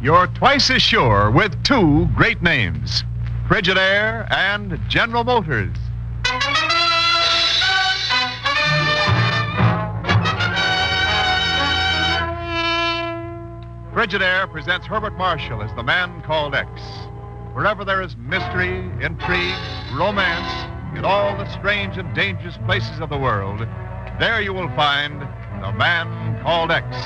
you're twice as sure with two great names, Frigidaire and General Motors. Frigidaire presents Herbert Marshall as the man called X. Wherever there is mystery, intrigue, romance, in all the strange and dangerous places of the world, there you will find the man called X.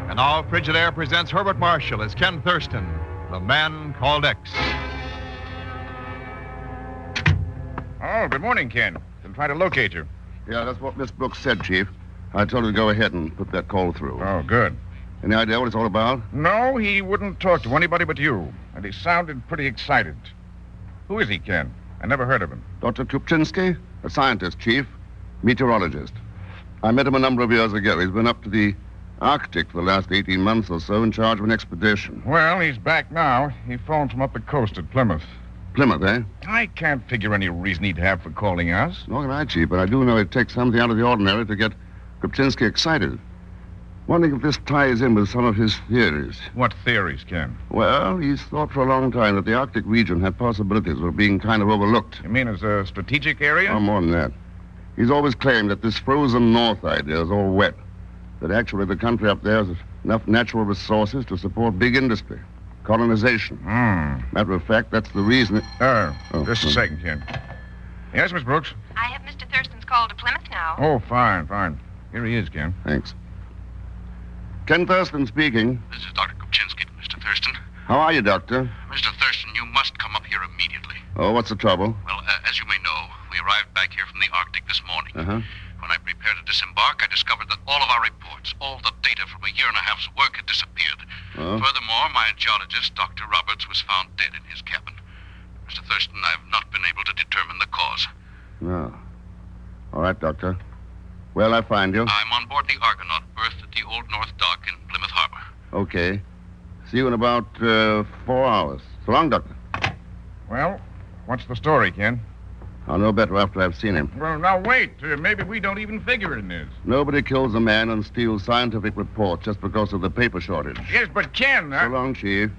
And now Frigidaire presents Herbert Marshall as Ken Thurston, the man called X. Oh, good morning, Ken. Been trying to locate you. Yeah, that's what Miss Brooks said, Chief. I told her to go ahead and put that call through. Oh, good. Any idea what it's all about? No, he wouldn't talk to anybody but you. And he sounded pretty excited. Who is he, Ken? I never heard of him. Dr. Kupczynski? A scientist, Chief. Meteorologist. I met him a number of years ago. He's been up to the Arctic for the last 18 months or so in charge of an expedition. Well, he's back now. He phoned from up the coast at Plymouth. Plymouth, eh? I can't figure any reason he'd have for calling us. Nor can I, Chief, but I do know it takes something out of the ordinary to get Kupczynski excited. Wondering if this ties in with some of his theories. What theories, Ken? Well, he's thought for a long time that the Arctic region had possibilities of being kind of overlooked. You mean as a strategic area? Oh, more than that. He's always claimed that this frozen north idea is all wet. That actually the country up there has enough natural resources to support big industry, colonization. Matter of fact, that's the reason it... Just a second, Ken. Yes, Miss Brooks? I have Mr. Thurston's call to Plymouth now. Oh, fine. Here he is, Ken. Thanks. Ken Thurston speaking. This is Dr. Kupczynski, Mr. Thurston. How are you, Doctor? Mr. Thurston, you must come up here immediately. Oh, what's the trouble? Well, as you may know, we arrived back here from the Arctic this morning. Uh-huh. When I prepared to disembark, I discovered that all of our reports, all the data from a year and a half's work had disappeared. Oh? Furthermore, my geologist, Dr. Roberts, was found dead in his cabin. Mr. Thurston, I've not been able to determine the cause. No. All right, Doctor. Where'll I find you? I'm on board the Argonaut, berthed at the Old North Dock in Plymouth Harbor. Okay. See you in about 4 hours. So long, Doctor. Well, what's the story, Ken? I'll know better after I've seen him. Well, now wait. Maybe we don't even figure it is. Nobody kills a man and steals scientific reports just because of the paper shortage. Yes, but Ken... So long, Chief.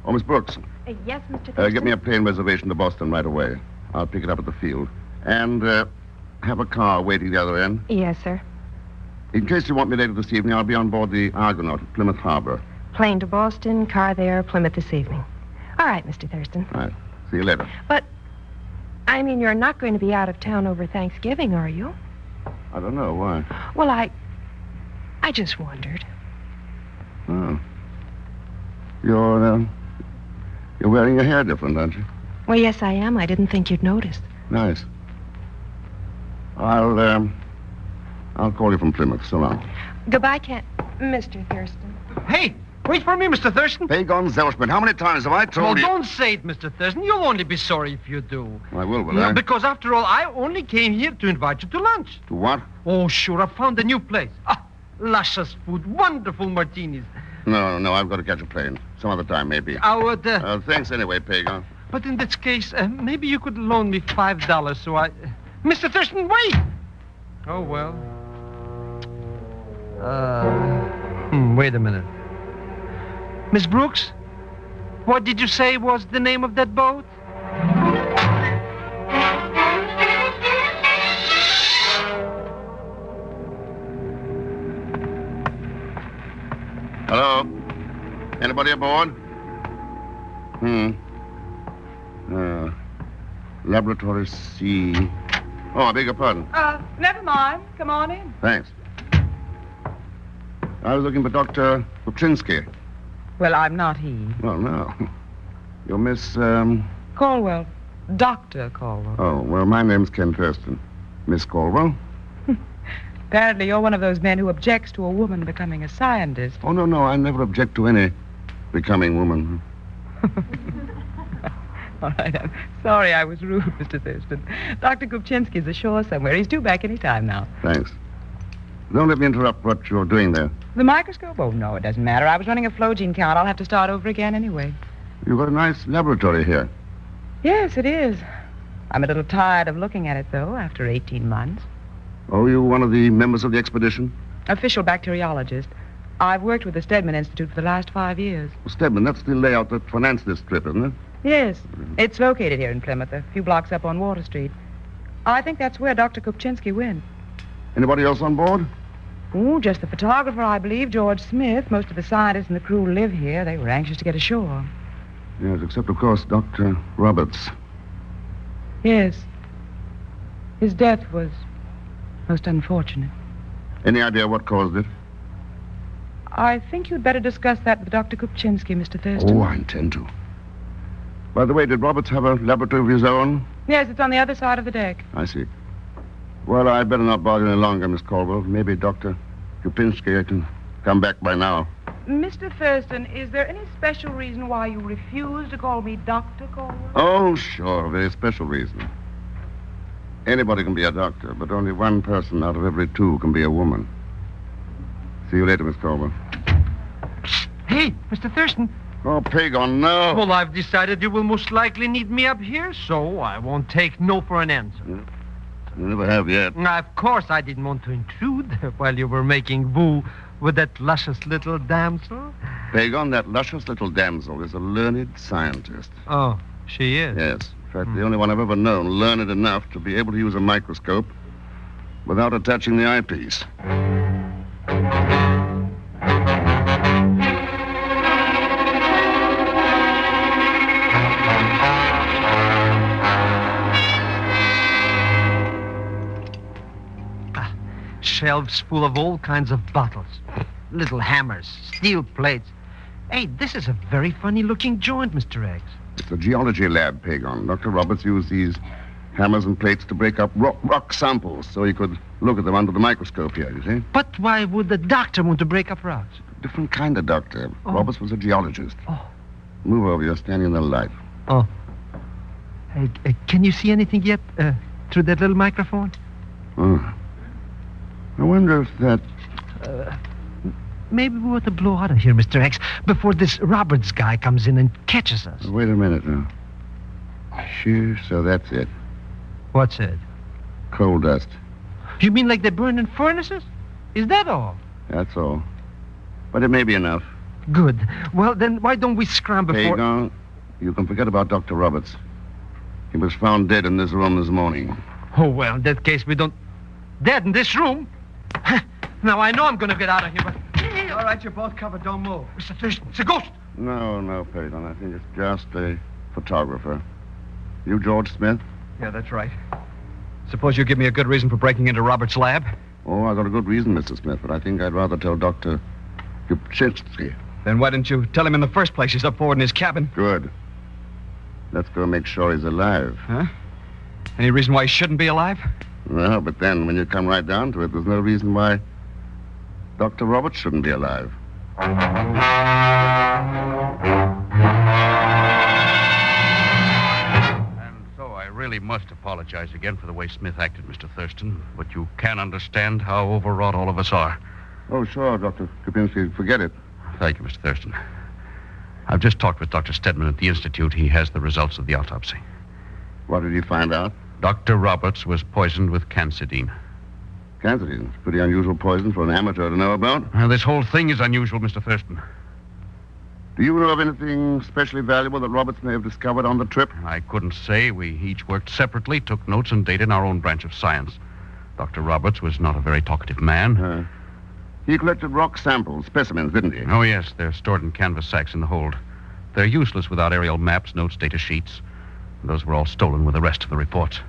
Oh, Miss Brooks. Yes, Mr. Thurston? Get me a plane reservation to Boston right away. I'll pick it up at the field. And have a car waiting the other end. Yes, sir. In case you want me later this evening, I'll be on board the Argonaut at Plymouth Harbor. Plane to Boston, car there, Plymouth this evening. All right, Mr. Thurston. All right. See you later. But, I mean, you're not going to be out of town over Thanksgiving, are you? I don't know. Why? Well, I just wondered. Oh. You're wearing your hair different, aren't you? Well, yes, I am. I didn't think you'd notice. Nice. I'll call you from Plymouth. So long. Goodbye, Mr. Thurston. Hey, wait for me, Mr. Thurston. Pagon Zelschman, how many times have I told you? Don't say it, Mr. Thurston. You'll only be sorry if you do. I will I? Because after all, I only came here to invite you to lunch. To what? Oh, sure, I found a new place. Luscious food, wonderful martinis. No, I've got to catch a plane. Some other time, maybe. I would... Thanks anyway, Pagon. But in this case, maybe you could loan me $5 so I... Mr. Thurston, wait! Oh, well. Wait a minute. Miss Brooks, what did you say was the name of that boat? Hello? Anybody aboard? Laboratory C. Oh, I beg your pardon. Never mind. Come on in. Thanks. I was looking for Dr. Kupczynski. Well, I'm not he. Well, no. You're Miss, Caldwell. Dr. Caldwell. Oh, well, my name's Ken Thurston. Miss Caldwell? Apparently you're one of those men who objects to a woman becoming a scientist. Oh, no, I never object to any becoming woman. All right, I'm sorry I was rude, Mr. Thurston. Dr. Kupczynski's ashore somewhere. He's due back any time now. Thanks. Don't let me interrupt what you're doing there. The microscope? Oh, no, it doesn't matter. I was running a flow gene count. I'll have to start over again anyway. You've got a nice laboratory here. Yes, it is. I'm a little tired of looking at it, though, after 18 months. Oh, you one of the members of the expedition? Official bacteriologist. I've worked with the Stedman Institute for the last 5 years. Well, Stedman, that's the layout that financed this trip, isn't it? Yes. It's located here in Plymouth, a few blocks up on Water Street. I think that's where Dr. Kupczynski went. Anybody else on board? Oh, just the photographer, I believe, George Smith. Most of the scientists and the crew live here. They were anxious to get ashore. Yes, except, of course, Dr. Roberts. Yes. His death was most unfortunate. Any idea what caused it? I think you'd better discuss that with Dr. Kupczynski, Mr. Thurston. Oh, I intend to. By the way, did Roberts have a laboratory of his own? Yes, it's on the other side of the deck. I see. Well, I'd better not bother any longer, Miss Caldwell. Maybe Dr. Kupczynski can come back by now. Mr. Thurston, is there any special reason why you refuse to call me Dr. Caldwell? Oh, sure. Very special reason. Anybody can be a doctor, but only one person out of every two can be a woman. See you later, Miss Caldwell. Hey, Mr. Thurston. Oh, Pagon, no. Well, I've decided you will most likely need me up here, so I won't take no for an answer. You never have yet. Now, of course, I didn't want to intrude while you were making woo with that luscious little damsel. Pagon, that luscious little damsel is a learned scientist. Oh, she is? Yes. In fact, the only one I've ever known learned enough to be able to use a microscope without attaching the eyepiece. Shelves full of all kinds of bottles, little hammers, steel plates. Hey, this is a very funny-looking joint, Mr. X. It's a geology lab, Pagon. Dr. Roberts used these hammers and plates to break up rock samples so he could look at them under the microscope here, you see? But why would the doctor want to break up rocks? Different kind of doctor. Oh. Roberts was a geologist. Oh. Move over. You're standing in the light. Oh. Hey, can you see anything yet through that little microphone? Oh. I wonder if that... Maybe we ought to blow out of here, Mr. X, before this Roberts guy comes in and catches us. Wait a minute now. Sure, so that's it. What's it? Coal dust. You mean like they burn in furnaces? Is that all? That's all. But it may be enough. Good. Well, then why don't we scram before... Pagon, you can forget about Dr. Roberts. He was found dead in this room this morning. Oh, well, in that case, we don't... Dead in this room? Now, I know I'm going to get out of here, but... All right, you're both covered. Don't move. Mr. Thurston, it's a ghost. No, Pagon. I think it's just a photographer. You, George Smith? Yeah, that's right. Suppose you give me a good reason for breaking into Robert's lab? Oh, I got a good reason, Mr. Smith, but I think I'd rather tell Dr. Kupczynski. Then why didn't you tell him in the first place? He's up forward in his cabin. Good. Let's go make sure he's alive. Huh? Any reason why he shouldn't be alive? Well, but then, when you come right down to it, there's no reason why Dr. Roberts shouldn't be alive. And so I really must apologize again for the way Smith acted, Mr. Thurston. But you can understand how overwrought all of us are. Oh, sure, Dr. Kupczynski. Forget it. Thank you, Mr. Thurston. I've just talked with Dr. Stedman at the Institute. He has the results of the autopsy. What did he find out? Dr. Roberts was poisoned with cancidine. Cancidine. Pretty unusual poison for an amateur to know about. This whole thing is unusual, Mr. Thurston. Do you know of anything especially valuable that Roberts may have discovered on the trip? I couldn't say. We each worked separately, took notes and data in our own branch of science. Dr. Roberts was not a very talkative man. He collected rock samples, specimens, didn't he? Oh, yes. They're stored in canvas sacks in the hold. They're useless without aerial maps, notes, data sheets. Those were all stolen with the rest of the reports.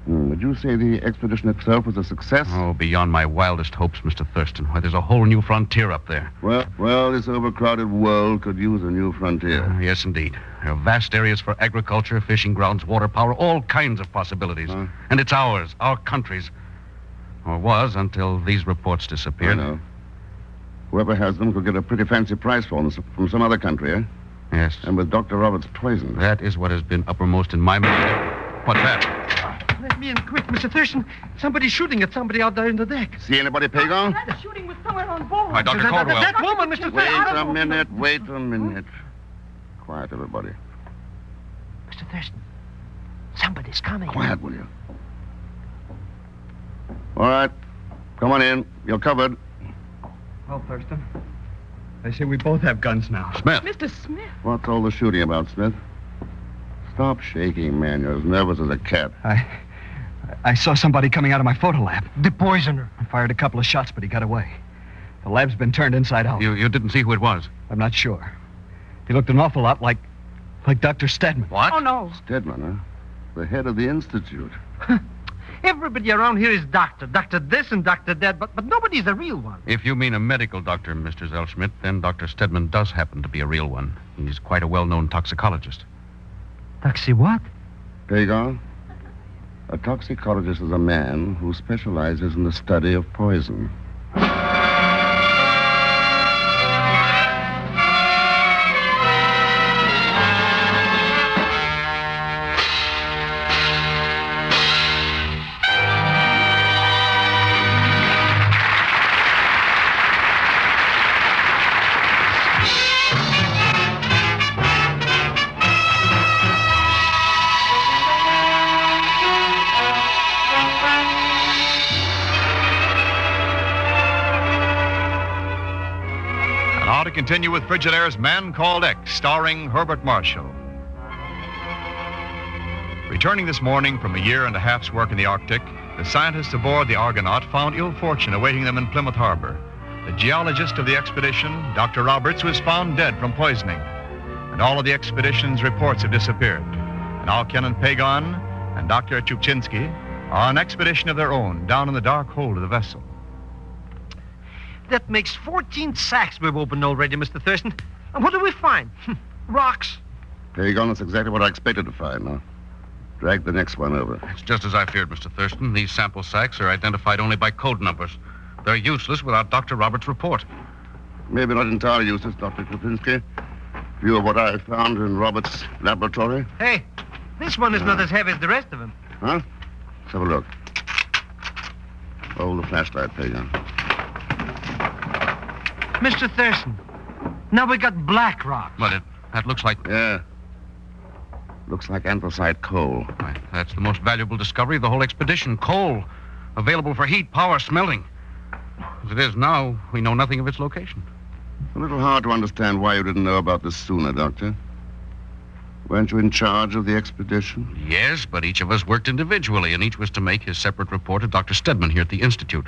Would you say the expedition itself was a success? Oh, beyond my wildest hopes, Mr. Thurston. Why, there's a whole new frontier up there. Well, this overcrowded world could use a new frontier. Yes, indeed. There are vast areas for agriculture, fishing grounds, water power, all kinds of possibilities. And it's ours, our country's. Or was, until these reports disappeared. I know. Whoever has them could get a pretty fancy price for them from some other country, eh? Yes. And with Dr. Roberts poisoned. That is what has been uppermost in my mind. What's that? let me in quick, Mr. Thurston. Somebody's shooting at somebody out there in the deck. See anybody, Pagon? That shooting was somewhere on board. Why, Dr. Caldwell. That woman, Mr. Wait Thurston. wait a minute. Quiet, everybody. Mr. Thurston, somebody's coming. Quiet, will you? All right. Come on in. You're covered. Well, Thurston, they say we both have guns now. Smith. Mr. Smith. What's all the shooting about, Smith? Stop shaking, man. You're as nervous as a cat. I saw somebody coming out of my photo lab. The poisoner. I fired a couple of shots, but he got away. The lab's been turned inside out. You didn't see who it was? I'm not sure. He looked an awful lot like Dr. Stedman. What? Oh, no. Stedman, huh? The head of the institute. Everybody around here is doctor. Dr. this and Dr. that, but nobody's a real one. If you mean a medical doctor, Mr. Zellschmidt, then Dr. Stedman does happen to be a real one. He's quite a well-known toxicologist. Taxi what? Pagon? A toxicologist is a man who specializes in the study of poison. And now to continue with Frigidaire's Man Called X, starring Herbert Marshall. Returning this morning from a year and a half's work in the Arctic, the scientists aboard the Argonaut found ill fortune awaiting them in Plymouth Harbor. The geologist of the expedition, Dr. Roberts, was found dead from poisoning. And all of the expedition's reports have disappeared. And now Ken and Pagon and Dr. Chukchinsky are on an expedition of their own down in the dark hold of the vessel. That makes 14 sacks we've opened already, Mr. Thurston. And what do we find? Rocks. Pagon, that's exactly what I expected to find. Now, drag the next one over. It's just as I feared, Mr. Thurston. These sample sacks are identified only by code numbers. They're useless without Dr. Roberts' report. Maybe not entirely useless, Dr. Krupinski. View of what I found in Robert's laboratory. Hey, this one is not as heavy as the rest of them. Huh? Let's have a look. Hold the flashlight, Pagan. Mr. Thurston, now we got black rocks. But that looks like... Yeah. Looks like anthracite coal. Why, that's the most valuable discovery of the whole expedition. Coal. Available for heat, power, smelting. As it is now, we know nothing of its location. A little hard to understand why you didn't know about this sooner, Doctor. Weren't you in charge of the expedition? Yes, but each of us worked individually, and each was to make his separate report to Dr. Stedman here at the Institute.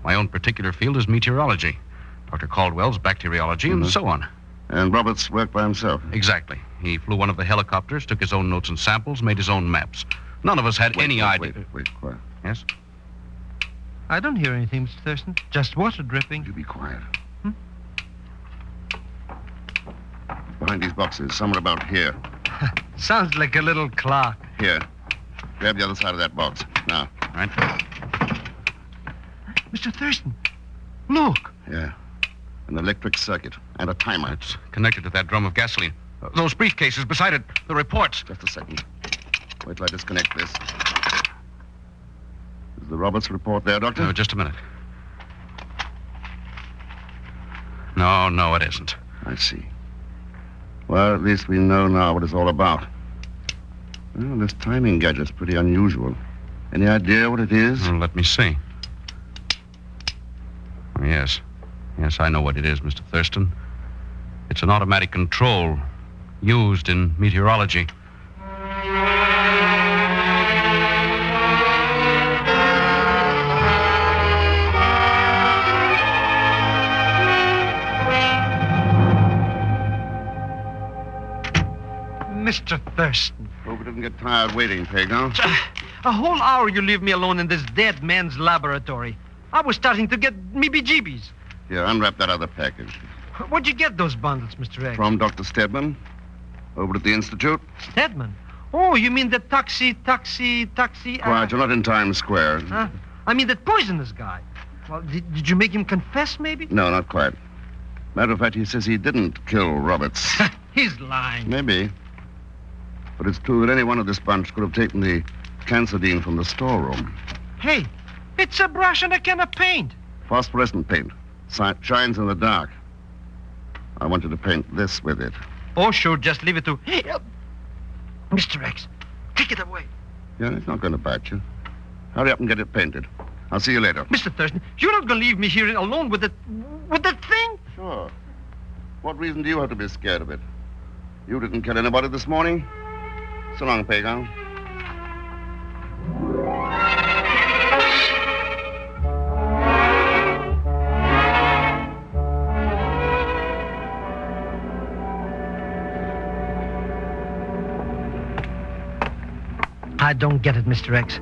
My own particular field is meteorology. Dr. Caldwell's bacteriology, and so on. And Roberts worked by himself? Exactly. He flew one of the helicopters, took his own notes and samples, made his own maps. None of us had any idea. Wait, quiet. Yes? I don't hear anything, Mr. Thurston. Just water dripping. You be quiet. Behind these boxes, somewhere about here. Sounds like a little clock. Here. Grab the other side of that box. Now. Right. Mr. Thurston, look. Yeah. An electric circuit and a timer. It's connected to that drum of gasoline. Those briefcases beside it, the reports. Just a second. Wait till I disconnect this. Is the Roberts report there, Doctor? No, just a minute. No, it isn't. I see. Well, at least we know now what it's all about. Well, this timing gadget's pretty unusual. Any idea what it is? Well, let me see. Oh, yes. Yes, I know what it is, Mr. Thurston. It's an automatic control used in meteorology. Mr. Thurston. Hope you didn't get tired waiting, Pagan. A whole hour you leave me alone in this dead man's laboratory. I was starting to get meebie-jeebies. Here, unwrap that other package. Where'd you get those bundles, Mr. X? From Dr. Stedman, over at the Institute. Stedman? Oh, you mean the taxi... Quiet, you're not in Times Square. Huh? I mean that poisonous guy. Well, did you make him confess, maybe? No, not quite. Matter of fact, he says he didn't kill Roberts. He's lying. Maybe. But it's true that any one of this bunch could have taken the cancidine from the storeroom. Hey, it's a brush and a can of paint. Phosphorescent paint. Shines in the dark. I want you to paint this with it. Oh, sure, just leave it to... Hey, Mr. X, take it away. Yeah, it's not going to bite you. Hurry up and get it painted. I'll see you later. Mr. Thurston, you're not going to leave me here alone with that thing? Sure. What reason do you have to be scared of it? You didn't kill anybody this morning. So long, Pagan. I don't get it, Mr. X.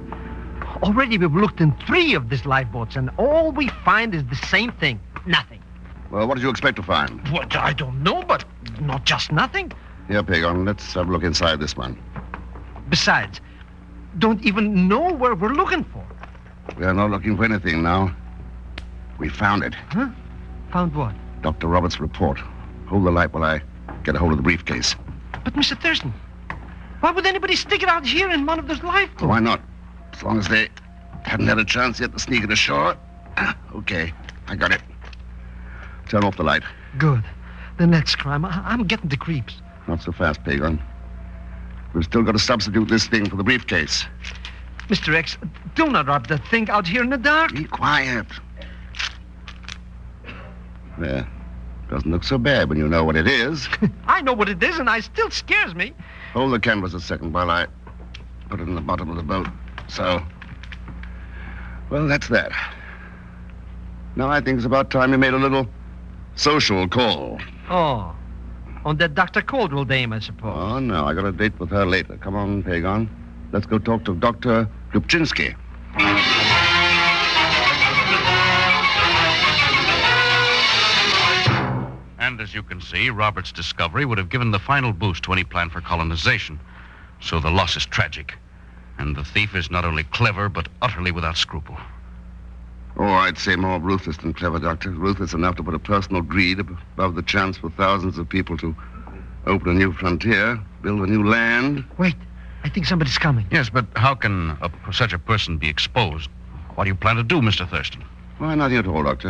Already we've looked in 3 of these lifeboats, and all we find is the same thing. Nothing. Well, what did you expect to find? What? I don't know, but not just nothing. Here, Pagan, let's have a look inside this one. Besides, don't even know where we're looking for. We are not looking for anything now. We found it. Huh? Found what? Dr. Roberts' report. Hold the light while I get a hold of the briefcase. But, Mr. Thurston, why would anybody stick it out here in one of those lifeboats? Why not? As long as they haven't had a chance yet to sneak it ashore. Okay, I got it. Turn off the light. Good. The next crime. I'm getting the creeps. Not so fast, Pagan. We've still got to substitute this thing for the briefcase. Mr. X, do not drop that thing out here in the dark. Be quiet. There. Doesn't look so bad when you know what it is. I know what it is, and it still scares me. Hold the canvas a second while I put it in the bottom of the boat. So. Well, that's that. Now I think it's about time you made a little social call. Oh. On that Dr. Caldwell dame, I suppose. Oh, no. I got a date with her later. Come on, Pagan. Let's go talk to Dr. Kupczynski. And as you can see, Robert's discovery would have given the final boost to any plan for colonization. So the loss is tragic. And the thief is not only clever, but utterly without scruple. Oh, I'd say more ruthless than clever, Doctor. Ruthless enough to put a personal greed above the chance for thousands of people to open a new frontier, build a new land. Wait, I think somebody's coming. Yes, but how can such a person be exposed? What do you plan to do, Mr. Thurston? Why, nothing at all, Doctor.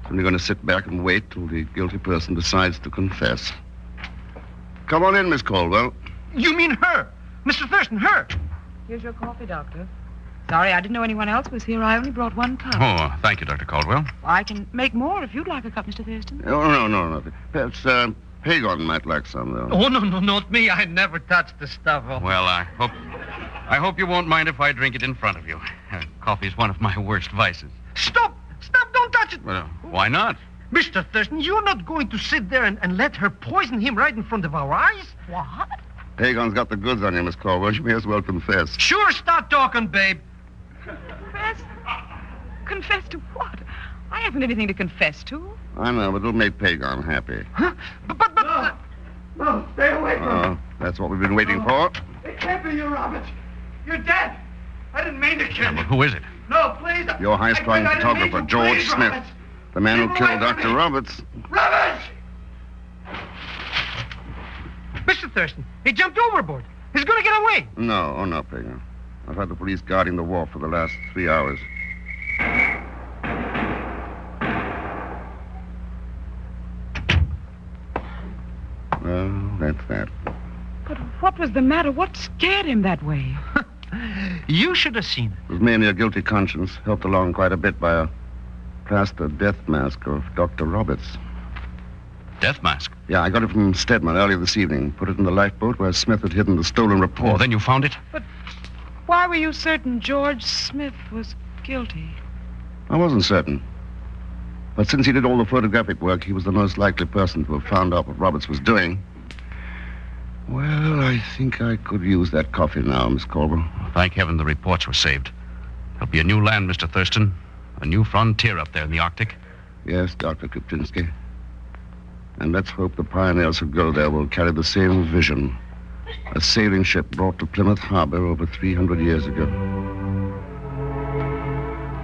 I'm only going to sit back and wait till the guilty person decides to confess. Come on in, Miss Caldwell. You mean her? Mr. Thurston, her? Here's your coffee, Doctor. Sorry, I didn't know anyone else was here. I only brought 1 cup. Oh, thank you, Dr. Caldwell. I can make more if you'd like a cup, Mr. Thurston. Oh, no. Perhaps, Pagan might like some, though. Oh, no, not me. I never touched the stuff. Oh. Well, I hope you won't mind if I drink it in front of you. Coffee's one of my worst vices. Stop! Don't touch it! Well, why not? Mr. Thurston, you're not going to sit there and let her poison him right in front of our eyes? What? Pagan's got the goods on you, Miss Caldwell. You may as well confess. Sure, start talking, babe. Confess? Confess to what? I haven't anything to confess to. I know, but it'll make Pagan happy. Huh? But... No, stay away from me. Oh, that's what we've been waiting for. It can't be you, Roberts. You're dead. I didn't mean to kill Yeah, you. but who is it? No, please. Your high-strung I didn't mean photographer, to. George Please, Smith. Roberts. The man who Keep killed away from Dr. me. Roberts. Roberts! Mr. Thurston, he jumped overboard. He's going to get away. No, Pagan. I've had the police guarding the wharf for the last 3 hours. Well, that's that. But what was the matter? What scared him that way? You should have seen it. It was mainly a guilty conscience, helped along quite a bit by a plaster death mask of Dr. Roberts. Death mask? Yeah, I got it from Stedman earlier this evening. Put it in the lifeboat where Smith had hidden the stolen report. Oh, then you found it? Why were you certain George Smith was guilty? I wasn't certain. But since he did all the photographic work, he was the most likely person to have found out what Roberts was doing. Well, I think I could use that coffee now, Miss Caldwell. Thank heaven the reports were saved. There'll be a new land, Mr. Thurston. A new frontier up there in the Arctic. Yes, Dr. Kupczynski. And let's hope the pioneers who go there will carry the same vision. A sailing ship brought to Plymouth Harbor over 300 years ago.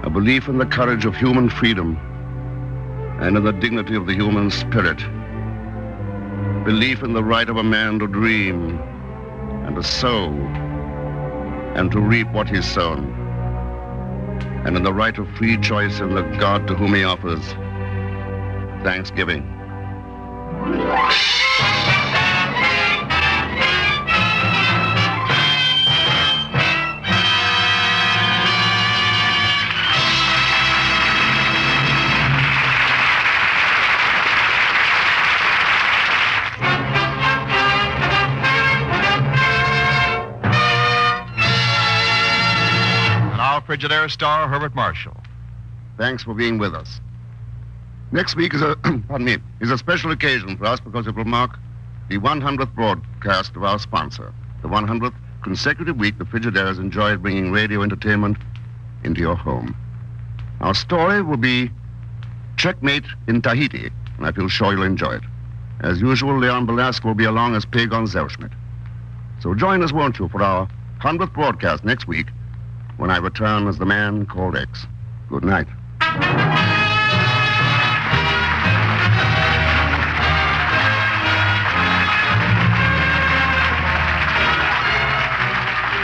A belief in the courage of human freedom and in the dignity of the human spirit. Belief in the right of a man to dream and a soul and to reap what he's sown. And in the right of free choice in the God to whom he offers thanksgiving. Frigidaire star Herbert Marshall. Thanks for being with us. Next week is a special occasion for us because it will mark the 100th broadcast of our sponsor, the 100th consecutive week the Frigidaire has enjoyed bringing radio entertainment into your home. Our story will be Checkmate in Tahiti, and I feel sure you'll enjoy it. As usual, Leon Belasco will be along as Pagon Zellschmidt. So join us, won't you, for our 100th broadcast next week, when I return as the man called X. Good night.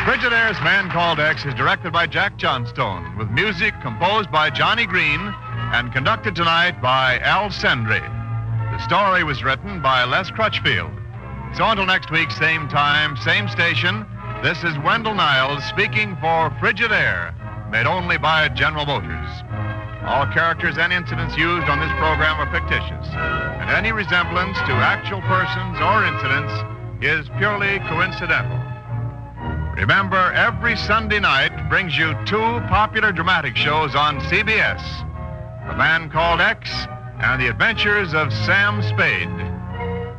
Frigidaire's Man Called X is directed by Jack Johnstone, with music composed by Johnny Green and conducted tonight by Al Sendry. The story was written by Les Crutchfield. So until next week, same time, same station, this is Wendell Niles speaking for Frigidaire, made only by General Motors. All characters and incidents used on this program are fictitious, and any resemblance to actual persons or incidents is purely coincidental. Remember, every Sunday night brings you two popular dramatic shows on CBS, The Man Called X and The Adventures of Sam Spade.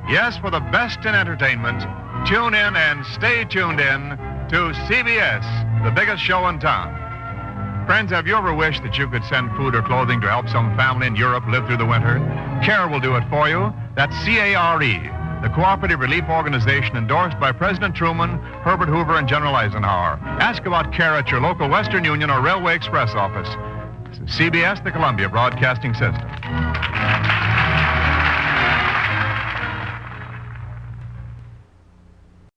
Yes, for the best in entertainment, tune in and stay tuned in to CBS, the biggest show in town. Friends, have you ever wished that you could send food or clothing to help some family in Europe live through the winter? CARE will do it for you. That's C-A-R-E, the Cooperative Relief Organization endorsed by President Truman, Herbert Hoover, and General Eisenhower. Ask about CARE at your local Western Union or Railway Express office. CBS, the Columbia Broadcasting System.